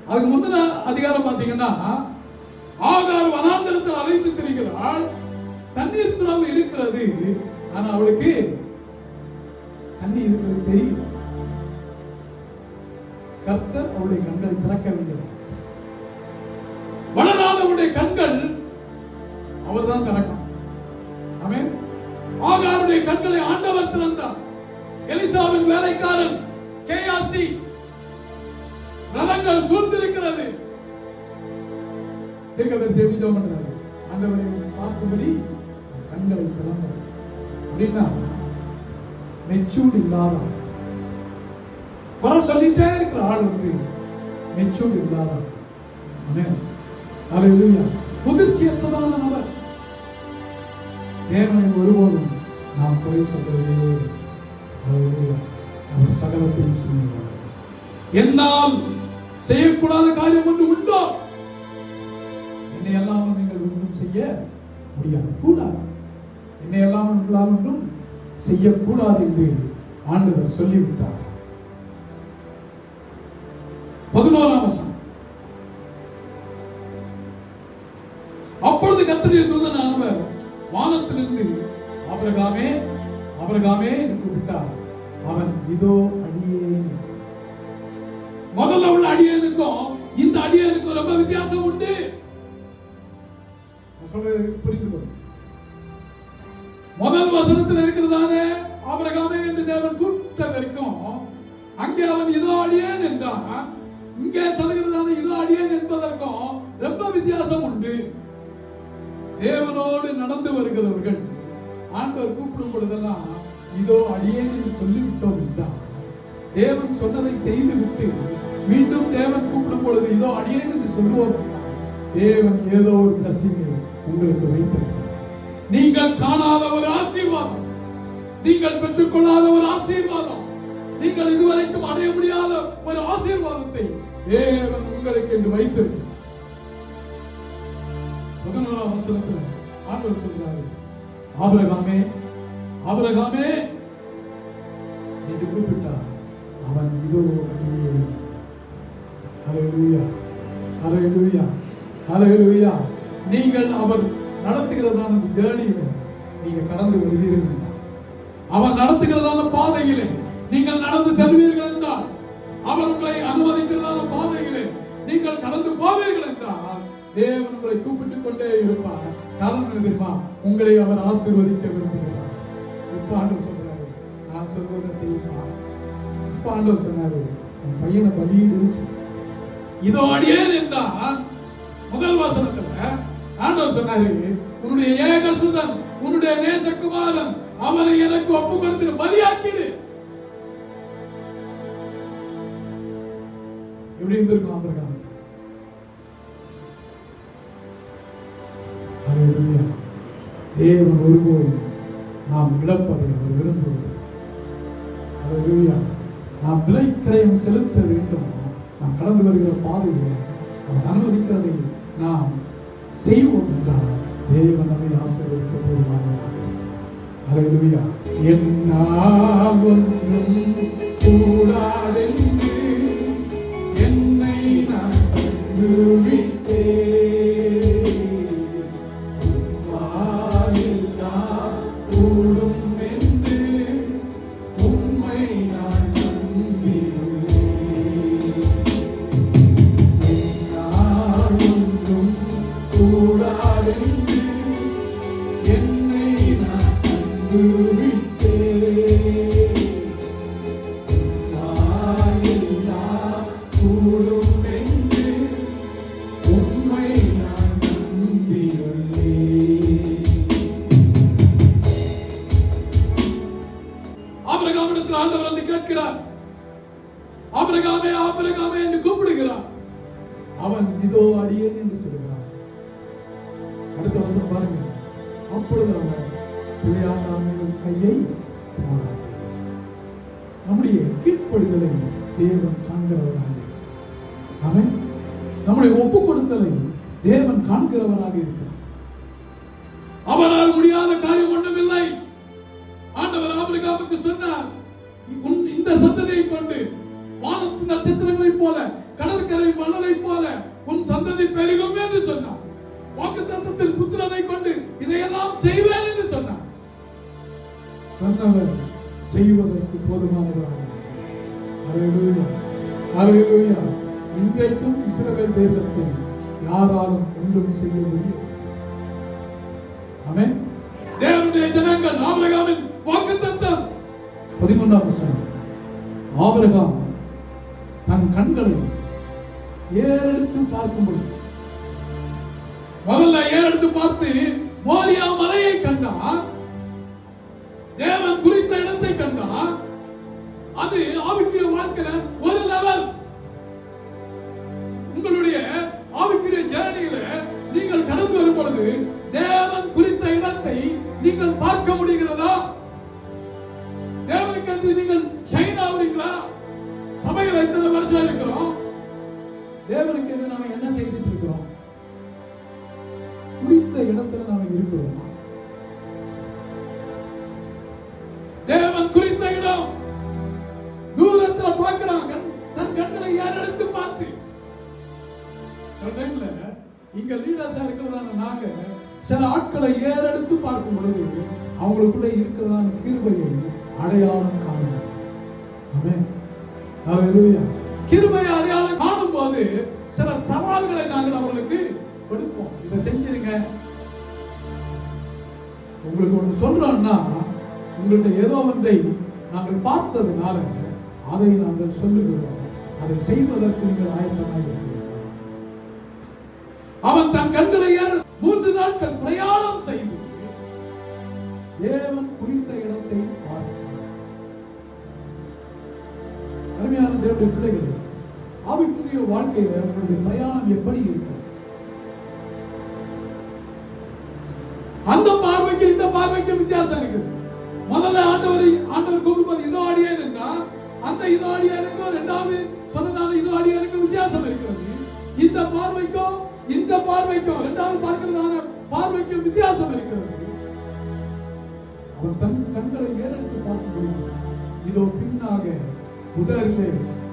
அதுக்கு முந்தின அதிகாரம் பார்த்தீங்கன்னா, ஆகார் வனாந்தரத்தில் அலைந்து திரிகிறாள். தண்ணீர் துறவு இருக்கிறது, ஆனா அவளுக்கு தண்ணி இருக்கிறது தெரியும். கர்த்தர் அவளுடைய கண்களை திறக்க வேண்டியது. வளராதவருடைய கண்கள் அவர்தான் திறக்கும். ஆமென். ஆகாருடைய கண்களை ஆண்டவர் திறந்தார். எலிசாவின் வேலைக்காரன் கேயாசி, ரதங்கள் சூழ்ந்திருக்கிறது. தீர்க்கதரிசி ஜெபம் பண்றாரு, ஆண்டவரை பார்க்கும்படி கண்களை திறந்தார். அப்படின்னா மெச்சூர்ட் இல்லாத குறை சொல்லிட்டே இருக்கிற ஆள் வந்து மெச்சூர்ட் இல்லாத. ஆமென். அல்லேலூயா. முதிர்ச்சியற்றதான நபர். தேவனை ஒருபோதும் நாம் குறை சொல்வதே. அல்லேலூயா. அவர் சகலத்தையும் செய்கிறார். என்னால் செய்யக்கூடாத காரியம் ஒன்று உண்டோ? என்னை எல்லாம் நீங்கள் ஒன்றும் செய்ய முடியாது, கூடாது. என்னை எல்லாம் உங்களால் ஒன்றும் செய்யக்கூடாது என்று ஆண்டவர் சொல்லிவிட்டார். 11ஆம் வசனம். அப்பொழுது கர்த்தருடைய தூதனானவர் வானத்திலிருந்து ஆபிரகாமே ஆபிரகாமே என்று கூப்பிட்டார். அவன் இதோ அடியேன். முதல்ல உள்ள அடியேனுக்கும் இந்த அடியேனுக்கும் ரொம்ப வித்தியாசம் உண்டு. சொல்றது புரிந்து கொள்ளும். முதல் வசனத்தில் இருக்கிறதானே ஆபிரகாமே என்று தேவன் கூப்பிட்டதற்கும் அங்கே அவன் இதோ அடியேன் என்றான். இங்கே சொல்கிறதான இதோ அடியேன் என்பதற்கும் ரொம்ப வித்தியாசம் உண்டு. தேவனோடு நடந்து வருகிறவர்கள் ஆண்டவர் கூப்பிடும் பொழுதெல்லாம் இதோ அடியேன் என்று சொல்லிவிட்டோம் என்றால், தேவன் சொன்னதை செய்து விட்டு மீண்டும் தேவன் கூப்பிடும் பொழுது இதோ அடியேன் என்று சொல்லுவோம் என்றால், தேவன் ஏதோ ஒரு பிளஸிங்கை உங்களுக்கு வைத்திருக்கிறார். நீங்கள் காணாத ஒரு ஆசீர்வாதம், நீங்கள் பெற்றுக்கொள்ளாத ஒரு ஆசீர்வாதம், நீங்கள் இதுவரைக்கும் அடைய முடியாத ஒரு ஆசீர்வாதத்தை தேவன் உங்களுக்கு என்று வைத்திருக்கிறார். 11ஆம் வசனத்துல ஆண்டவர் சொல்றாரு, ஆபிரகாமே ஆபிரகாமே என்று கூப்பிட்டார். அவன் இதோ அடியேன். ஹல்லேலூயா ஹல்லேலூயா ஹல்லேலூயா. நீங்கள் அவர் நடத்துகிறதான ஜேர்னியில நீங்க கடந்து வருவீர்கள் என்றால், அவர் நடத்துகிறதான பாதையிலே நீங்கள் நடந்து செல்வீர்கள் என்றால், அவர் உங்களை அனுமதிக்கிறதான பாதையிலே நீங்கள் கடந்து போவீர்கள் என்றால், தேவன் உங்களை கூப்பிட்டுக் கொண்டே இருப்பார். காரணம் என்ன தெரியுமா? உங்களை அவர் ஆசீர்வதிக்க விரும்புகிறார். இப்ப ஆண்டவர் சொல்றாரு, நான் சொல்வதை செய்யுமா. இப்ப ஆண்டவர் சொன்னாரு, உன் பையனை பலியிடு. இதோ அடியேன் என்றால் முதல் வசனத்துல ஆண்டவர் சொன்னாரு, உன்னுடைய ஏகசுதன் உன்னுடைய நேசகுமாரன் அவனை எனக்கு ஒப்பு கொடுத்து பலியாக்கிடு. எப்படி இருந்திருக்கும் ஆபிரகாம்? ஹல்லேலூயா. தேவன் ஒருபோதும் நாம் இழப்பதை அவர் விரும்புவது. ஹல்லேலூயா. நாம் விலைக்கிரயம் செலுத்த வேண்டும். நாம் கடந்து வருகிற பாதையில் அவர் அனுமதிக்கிறதை நாம் செய்வோம் என்றால் தேவன் நம்மை ஆசீர்வதிக்க போதுமானவராக இருக்கிறார். ஹல்லேலூயா. என்னால் ஒன்றும் கூடாதென்று என்னை நான் விட்டேன். ஆபிரகாமிடத்தில் ஆண்டவர் வந்து கேட்கிறார், ஆபிரகாமே ஆபிரகாமே என்று கூப்பிடுகிறார். அவன் இதோ அடியேன் என்று சொல்கிறார். அடுத்த வசனம் பாருங்க. அப்பொழுது அவர் பிள்ளையாண்டான் கையை போனார். நம்முடைய கீழ்ப்படிதலை தேவன் காண்கிறவராக இருக்கிறார். அவன் நம்முடைய ஒப்பு கொடுத்தலை தேவன் காண்கிறவராக இருக்கிறார். அவரால் முடியாத காரியம் ஒன்றுமில்லை. ஆண்டவர் ஆபிரகாமுக்கு சொன்னார், இந்த சந்ததியை கொண்டு வானத்து நட்சத்திரங்களைப் போல கடற்கரை மணலைப் போல உன் சந்ததி பெருகும் என்று சொன்னார். வாக்குத்தத்தத்தில் புத்திரனை கொண்டு இதையெல்லாம் செய்வேன் என்று சொன்னார். சொன்னவர் செய்வதற்கு போதுமானவராக. ஹல்லேலூயா ஹல்லேலூயா. இன்றைக்கும் இஸ்ரவேல் தேசத்தை யாராலும் ஒன்றும் செய்ய முடியும். ஆமென். தேவனுடைய ஜனங்கள் ஆபிரகாமின் வாக்குத்தத்தம் 13ஆம் வசனம். ஆபிரகாம் தன் கண்களை ஏறெடுத்து பார்க்கும்போது, முதல்ல ஏறெடுத்து பார்த்து மோரியா மலையை கண்டார். தேவன் குறித்த இடத்தை கண்டார். அது ஆவிக்குரிய வாழ்க்கையில ஒரு லெவல். உங்களுடைய ஆவிக்குரிய ஜேர்னியில நீங்கள் கடந்து வரும் பொழுது தேவன் குறித்த இடத்தை நீங்கள் பார்க்க முடிகிறதா? தேவனுக்கு வந்து நீங்கள் ஷைன் ஆகுறீங்களா? சபையில் எத்தனை வருஷம் இருக்கிறோம்? தேவனுக்கு என்று நாம என்ன செய்துட்டு இருக்கிறோம்? குறித்த இடத்துல நாம இருக்கிறோம். தேவன் குறித்த இடம் தூரத்துல பார்க்கிறான். தன் கண்களை ஏறெடுத்து பார்த்து, சில டைம்ல இங்க லீடர்ஸா இருக்கிறதான நாங்க சில ஆட்களை ஏறெடுத்து பார்க்கும் பொழுது அவங்களுக்குள்ள இருக்கிறதான கிருபையை அடையாளம் காணும். ஆமென். ஹல்லேலூயா. கிருபையை அடையாளம் காணும் போது சில சவால்களை நாங்கள் அவர்களுக்கு கொடுப்போம். இதை செஞ்சிருங்க. உங்களுக்கு ஒன்று சொல்றோம்னா உங்கள்ட்ட ஏதோ ஒன்றை நாங்கள் பார்த்ததுனால அதை நாங்கள் சொல்லுகிறோம். அதை செய்வதற்கு நீங்கள் ஆயத்தமாக இருக்கிறீர்களா? அவன் தன் கண்களை 3 நாட்கள் பிரயாணம் செய்து தேவன் குறித்த இடத்தை பார்த்தார். அருமையான தேவனுடைய பிள்ளைகளே, ஆவிக்குரிய வாழ்க்கையில உங்களுடைய பிரயாணம் எப்படி இருக்கு? அந்த பார்வைக்கு இந்த பார்வைக்கு வித்தியாசம் இருக்குது. முதல்ல ஆண்டவர் கூப்பிடும்போது இதோ அடியேன்னா அந்த இதோ அடியேனுக்கும் இரண்டாவது சொன்னதான இதோ அடியேனுக்கும் வித்தியாசம் இருக்கிறது. இந்த பார்வைக்கும் இந்த பார்வைக்கும் இரண்டாவது பார்க்கிறதான பார்வைக்கும் வித்தியாசம் இருக்கிறது. அவன் தன் கண்களை ஏறெடுத்து பார்க்கும் பொழுது இதோ பின்னாக புதரிலே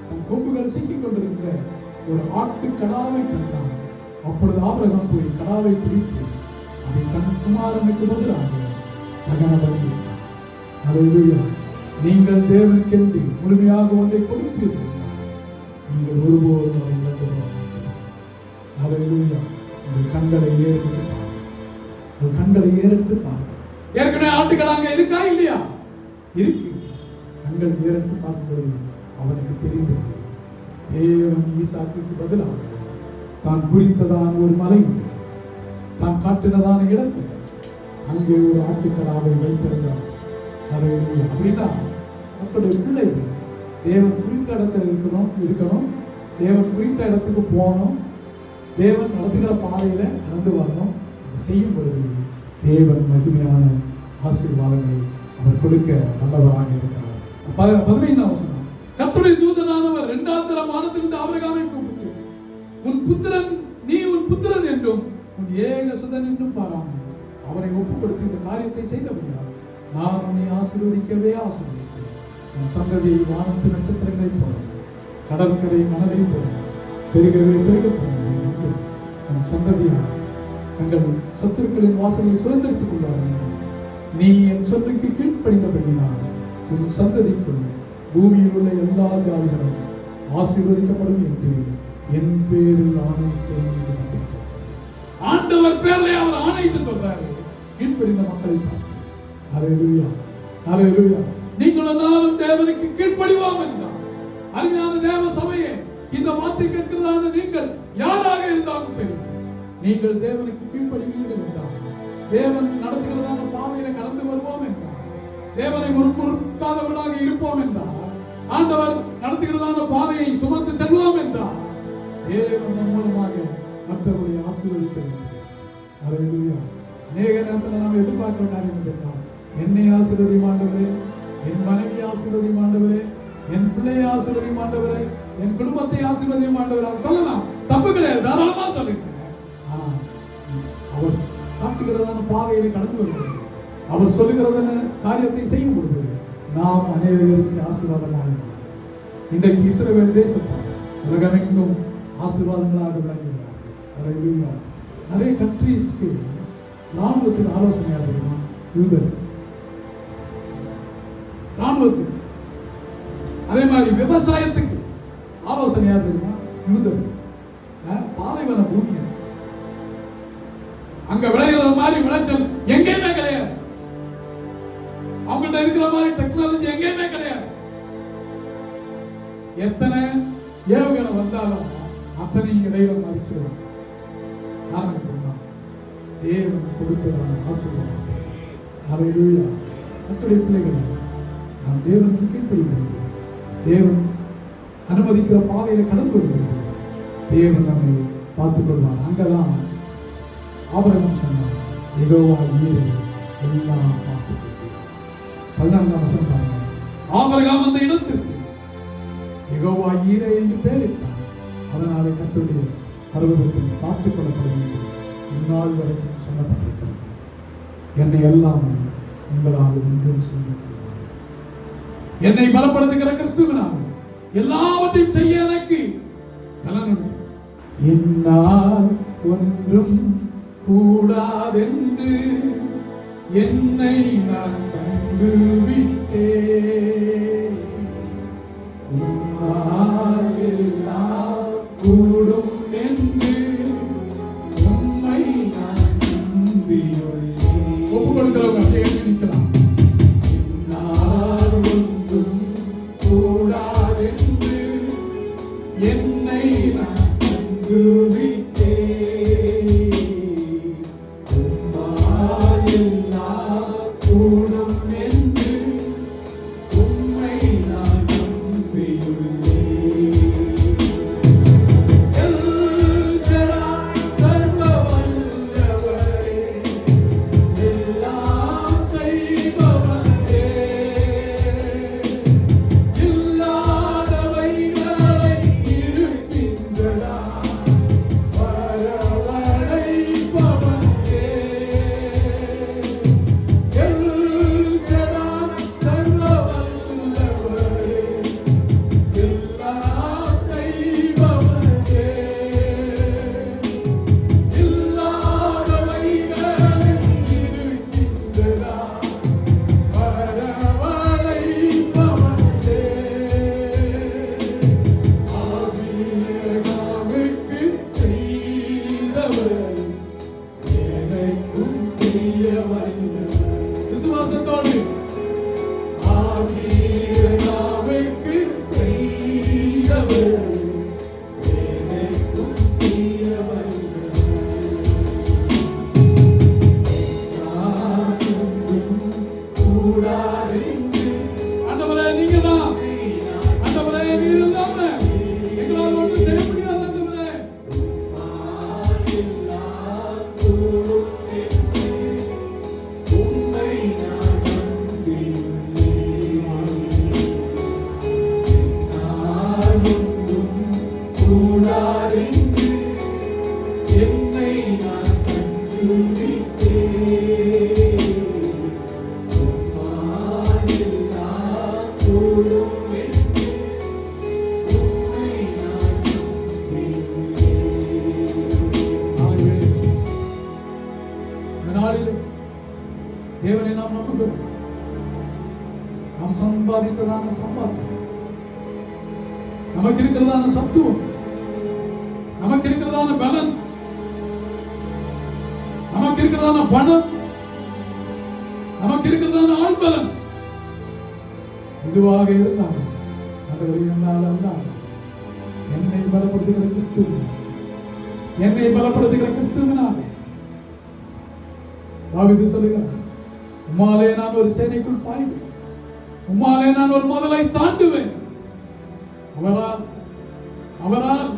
தன் கொம்புகள் சிக்கிக் கொண்டிருக்கிற ஒரு ஆட்டு கடாவை கண்டான். அப்பொழுது ஆபிரகாம் போய் கடாவை பிடித்து அதை தன் குமாரனுக்கு பதிலாக தகன பலியிட்டார். ஹல்லேலூயா. நீங்கள் தேவனுக்கென்று முழுமையாக ஒன்றை கொடுப்பீர்கள், நீங்கள் ஒருபோதும் அதை இழந்து போக மாட்டீர்கள். ஹல்லேலூயா. உங்கள் கண்களை ஏறெடுத்து பாருங்கள். உங்கள் கண்களை ஏறெடுத்து பாருங்கள். ஏற்கனவே ஆட்டுக்கடா அங்க இருக்கா இல்லையா? இருக்கு. கண்கள் ஏறெடுத்து பார்க்கும்போது அவனுக்கு தெரிந்தது தேவன் ஈசாக்குக்கு பதிலாக தான் குறித்ததான ஒரு மலை, தான் காட்டினதான இடத்தில் அங்கே ஒரு ஆட்டுக்கடாவை வைத்திருந்தார். அப்படின்னா மக்களுடைய பிள்ளைகள் தேவன் குறித்த இடத்துல இருக்கணும். தேவன் குறித்த இடத்துக்கு போகணும். தேவன் நடத்துகிற பாதையில நடந்து வரணும். அதை செய்யும் பொழுது தேவன் மகிமையான ஆசீர்வாதங்களை அவர் கொடுக்க நல்லவராக இருக்கிறார். 15ஆம் வசனம். கர்த்தருடைய தூதனானவர் 2ஆம் தரம் வானத்திலிருந்து ஆபிரகாமை கூப்பிட்டு நீ உன் புத்திரன் என்றும் உன் ஏகசுதன் என்றும் பாராமல் அவரை ஒப்புக் கொடுத்து இந்த காரியத்தை செய்தபடியால் நான் உன்னை ஆசீர்வதிக்கவே ஆசீர்வதித்தேன். உன் சந்ததியை வானத்து நட்சத்திரங்களைப் போல கடற்கரை மணலைப் போல பெருகவே பெருகப் பண்ணுவேன் என்றும் உன் சந்ததியார் தங்கள் சத்துருக்களின் வாசலை சுதந்திரத்துக் கொள்வார்கள். நீ என் சொல்லுக்கு கீழ்ப்படிந்தபடியினால் உன் சந்ததிக்குள் பூமியில் உள்ள எல்லா ஜாதிகளும் ஆசீர்வதிக்கப்படும் என்று என் பேரில் ஆணையிட்டேன். ஆண்டவர் பேரிலே அவர் ஆணையிட்டு சொல்றாரு. கீழ்ப்படிந்த மக்களை பார்த்து ஹல்லேலூயா, ஹல்லேலூயா. நீங்கள் நானும் தேவனுக்கு கீழ்ப்படிவோம் என்றார். அருமையான தேவ சபையே, இந்த வார்த்தை கேட்கிறதான நீங்கள் யாராக இருந்தாலும் சரி, நீங்கள் தேவனுக்கு கீழ்ப்படிவீர்கள் என்றார். தேவன் நடத்துகிறதான பாதையில கடந்து வருவோம் என்றார். தேவனை முறுக்காதவர்களாக இருப்போம் என்றார். ஆண்டவர் நடத்துகிறதான பாதையை சுமந்து செல்வோம் என்றார். தேவன் நம் மூலமாக மற்றவர்களை ஆசீர்வதிக்க வேண்டும். ஹல்லேலூயா. அநேக நேரத்தில் நாம் எதிர்பார்க்கிற காரியம் என்றால், என்னை ஆசீர்வதியும் ஆண்டவரே, என் மனைவி ஆசீர்வதியும் ஆண்டவரே, என் பிள்ளையை ஆசீர்வதியும் ஆண்டவரே, என் குடும்பத்தை ஆசீர்வதியும் ஆண்டவரே. அது சொல்லலாம், தப்பு கிடையாது, தாராளமா சொல்லுங்க. ஆனால் அவர் காட்டுகிறதான பாதையை கடந்து வருகிறது, அவர் சொல்லுகிறதான காரியத்தை செய்யும் பொழுது நாம் அநேகருக்கு ஆசீர்வாதமாக. இன்றைக்கு இஸ்ரவேல் தேசம் உலகமெங்கும் ஆசீர்வாதங்களாக விளங்குகிறார்கள். நிறைய கண்ட்ரீஸ்க்கு ராணுவத்துக்கு ஆலோசனையாக தெரியுமா? யூதர் ராணுவத்துக்கு, அதே மாதிரி விவசாயத்துக்கு ஆலோசனையாக தெரியுமா? யூதர். பாலைவன பூமி, அங்க விளைகிற மாதிரி விளைச்சல் எங்கேயுமே கிடையாது. அவங்கள்ட்ட இருக்கிற மாதிரி டெக்னாலஜி எங்கேயுமே கிடையாது. எத்தனை ஏவுகணை வந்தாலும் அத்தனை இடையில மதிச்சிருவாங்க. காரணம் தேவன் கொடுத்ததான ஆசீர்வாதம். ஹல்லேலூயா. கர்த்தருடைய பிள்ளைகளே, நாம் தேவனுக்கு கீழ்ப்படிவது, தேவன் அனுமதிக்கிற பாதையில கடந்து வருவது, தேவன் நம்மை பார்த்துக் கொள்வார். அங்கதான் ஆபிரகாம் சொன்னார், யெகோவா ஈரே எல்லாம் பார்த்துக் கொள்வார். 14ஆம் வசனம் பாருங்க. ஆபிரகாம் அந்த இடத்திற்கு யெகோவா ஈரே என்று பெயரிட்டார். அதனாலே கர்த்தருடைய பர்வதத்தில் பார்த்துக் கொள்ளப்படும் என்று இந்நாள் வரைக்கும் சொல்லப்பட்டிருக்கிறது. என்னை எல்லாம் உங்களால் ஒன்றும் செய்யக்கூடாது. என்னை பலப்படுத்துகிற கிறிஸ்துவினால் எல்லாவற்றையும் செய்ய எனக்கு பலன் உண்டு. என்னால் ஒன்றும் கூடாதென்று என்னை நான் தந்து விட்டேன். உம்மால் எல்லாம் கூடும் என்று உம்மை நான் நம்பியுள்ளேன். ஒப்பு கொடுக்கிறவங்க அப்படியே நிற்கலாம். என்னால் ஒன்றும் கூடாதென்று என்னை நான் தந்து விட்டேன். உம்மால் எல்லாம் கூடும் என்று உம்மை நான் நம்பியுள்ளேன். எல் ஜடாய் சர்வ வல்லவரே, எல்லாம் செய்பவரே, இல்லாதவைகளை இருக்கின்றதா வரவழைப்பவரே. எல் ஜடாய் சர்வ வல்லவரே, எல்லாம் செய்பவரே, இல்லாதவைகளை இருக்கின்றதா வரவழைப்பவரே. ஆபிரகாமுக்கு செய்தவர் எனக்கும் செய்ய வல்லவர். விசுவாசத்தோடு ஆபிரகாமுக்கு செய்தவர் எனக்கும் செய்ய வல்லவர். கூடாதென்று ஆண்டவரே நீங்கதான். ஆண்டவரே நீர் இல்லாம எங்களால் ஒன்றும் செய்ய முடியாது. ஆண்டவரே உம்மை நான் நம்பியுள்ளேன். கூடாதென்று என்னை நான் தந்து விட்டேன். உம்மால் எல்லாம் கூடும் என்று உம்மை நான் நம்பியுள்ளேன். இந்த நாளிலே தேவனை நாம் நம்புகிறோம். நாம் சம்பாதித்ததான சம்பாத்தியம், நமக்கு இருக்கிறதான சத்துவம், நமக்கு இருக்கிறதான பலன், நமக்கு இருக்கிறதான பணம், நமக்கு இருக்கிறதான ஆள் பலன் இதுவாக இருந்தாலும் அது என்னால் அல்ல. என்னை பலப்படுத்துகிற கிறிஸ்து, என்னை பலப்படுத்துகிற கிறிஸ்துவினாலே. தாவீது சொல்லுகிறார், உம்மாலே நான் ஒரு சேனைக்குள் பாய்வேன், உம்மாலே நான் ஒரு மதலை தாண்டுவேன். அவரால் அவரால்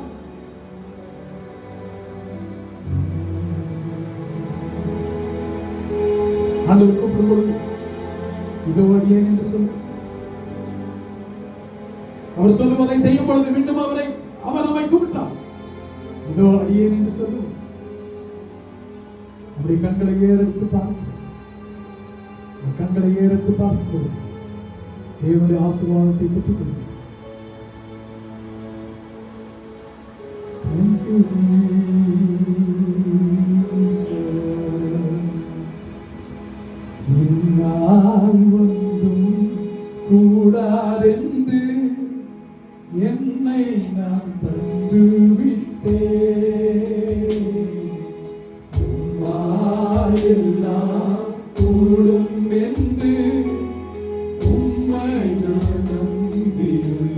ஆண்டவர் கூப்பிடும் பொழுது இதோ அடியேன் என்று சொல்லு. அவர் சொல்லுவதை செய்யும் பொழுது மீண்டும் அவர் நம்மை கூப்பிட்டார். இதோ அடியேன் என்று சொல்லு. அப்படி கண்களை ஏறெடுத்து பார்த்து, கண்களை ஏறெடுத்து பார்க்கும் தேவனுடைய ஆசீர்வாதத்தை பெற்றுக் கொள்ளுங்கள். Thank you, Jesus. என்னால் ஒன்றும் கூடாதென்று என்னை நான் தந்து விட்டேன். உம்மால் எல்லாம் கூடும் என்று உம்மை நான் நம்பியுள்ளேன்.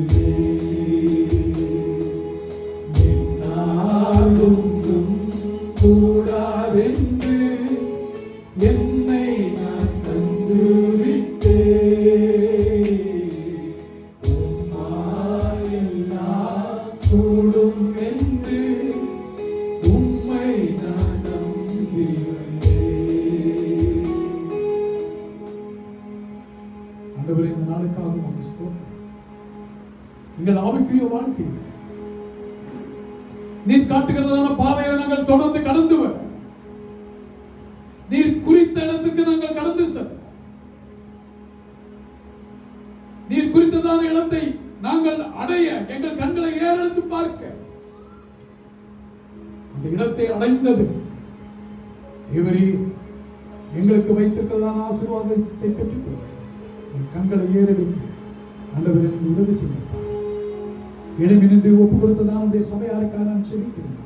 என்னால் ஒன்றும் கூடாதென்று என்னை நான் தந்து விட்டேன். உம்மால் எல்லாம் கூடும் என்று உம்மை நான் நம்பியுள்ளேன். ஆண்டவரே, இந்த நாளுக்காக உமக்கு ஸ்தோத்திரம். எங்கள் ஆவிக்குரிய வாழ்க்கை நீர் காட்டுகிறதான பாதையை நாங்கள் தொடர்ந்து கடந்து வர, நீர் குறித்த இடத்துக்கு நாங்கள் கடந்து செல்ல, நீர் குறித்ததான இடத்தை நாங்கள் அடைய எங்கள் கண்களை ஏறெடுத்து பார்க்க, அந்த இடத்தை அடைந்தது தேவரே, எங்களுக்கு வைத்திருக்கிறதான ஆசீர்வாதத்தை பெற்றுக்கொள்ள என் கண்களை ஏறெடுக்க ஆண்டவரே நீங்க உதவி செய்யப்பா. எழுமி நின்று ஒப்பு கொடுத்ததான் உடைய சபையாருக்காக நான் செபிக்கிறேன்.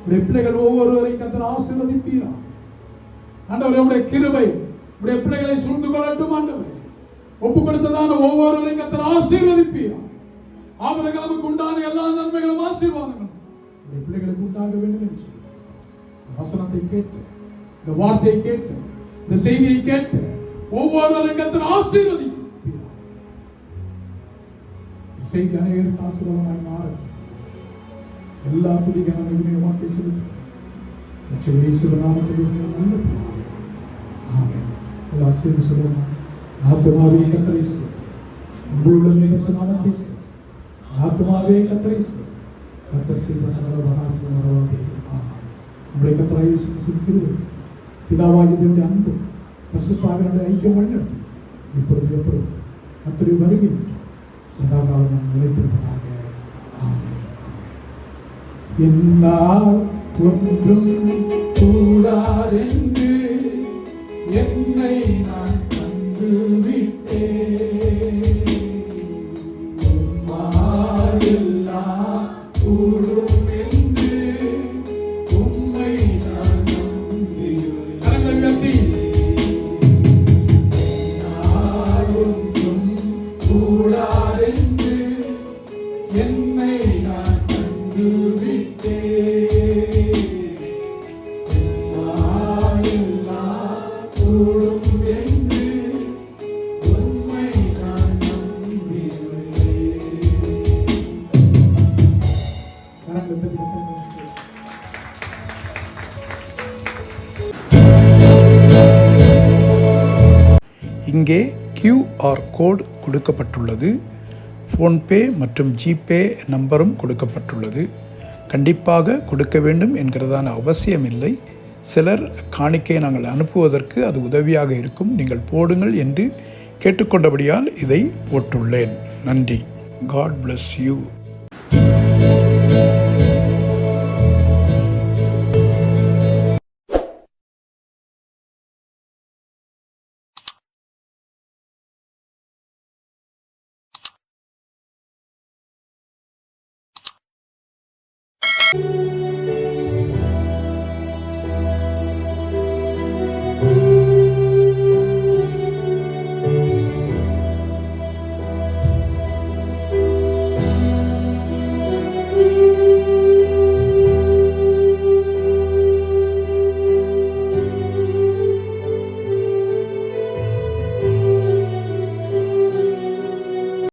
உடைய பிள்ளைகள் ஒவ்வொருவரையும் கர்த்தர் ஆசீர்வதிப்பீரா. ஆண்டவரே, உடைய கிருபை உடைய பிள்ளைகளை சூழ்ந்து கொள்ளட்டும். ஆண்டவரே, ஒப்பு கொடுத்ததான ஒவ்வொருவரையும் கர்த்தர் ஆசீர்வதிப்பீரா. ஆபிரகாமுக்கு உண்டான எல்லா நன்மைகளும் ஆசீர்வாதங்களும் உடைய பிள்ளைகளுக்கு உண்டாக வேண்டும் என்று சொல்லி வசனத்தை கேட்டு, இந்த வார்த்தையை கேட்டு, இந்த செய்தியை கேட்டு ஒவ்வொருவரையும் கர்த்தர் ஆசீர்வதிப்பீரா. செய்தி அநேகருக்கு ஆசீர்வாதமாய் மாறட்டும். எல்லா துதி கனமையும் வாக்கை செலுத்தும் இயேசுவின் நல்ல பிதாவே. ஆமென். எல்லாம் சேர்ந்து சொல்லுவோம். ஆத்துமாவே கர்த்தரை ஸ்தோத்திரி. உங்களுடைய நாமத்தை ஸ்தோத்திரி. ஆத்துமாவே கர்த்தரை ஸ்தோத்திரி. கர்த்தர் செய்த சகல உபகாரங்களும் மறவாதே. ஆமென். நம்முடைய கர்த்தராகிய இயேசு கிறிஸ்துவின் கிருபை, பிதாவாகிய தேவனுடைய அன்பு, பரிசுத்த ஆவியானவருடைய ஐக்கியம் வழிநடத்தி இப்பொழுது எப்பொழுதும் கர்த்தருடைய வருகை சதா காலம் நிலைத்திருப்பதாக. ஆமென். என்னால் ஒன்றும் கூடாதென்று என்னை நான் கண்டு விட்டேன். உம்மால் எல்லாம் கூடும் என்று உம்மை நான் நம்பியுள்ளேன். கரங்களை உயர்த்தி, என்னால் ஒன்றும் கூடாதென்று என்னை நான் கண்டு விட்டேன். இங்கே QR கோட் கொடுக்கப்பட்டுள்ளது. ஃபோன்பே மற்றும் ஜிபே நம்பரும் கொடுக்கப்பட்டுள்ளது. கண்டிப்பாக கொடுக்க வேண்டும் என்கிறதான அவசியமில்லை. சிலர் காணிக்கை நாங்கள் அனுப்புவதற்கு அது உதவியாக இருக்கும், நீங்கள் போடுங்கள் என்று கேட்டுக்கொண்டபடியால் இதை போட்டுள்ளேன். நன்றி. God bless you.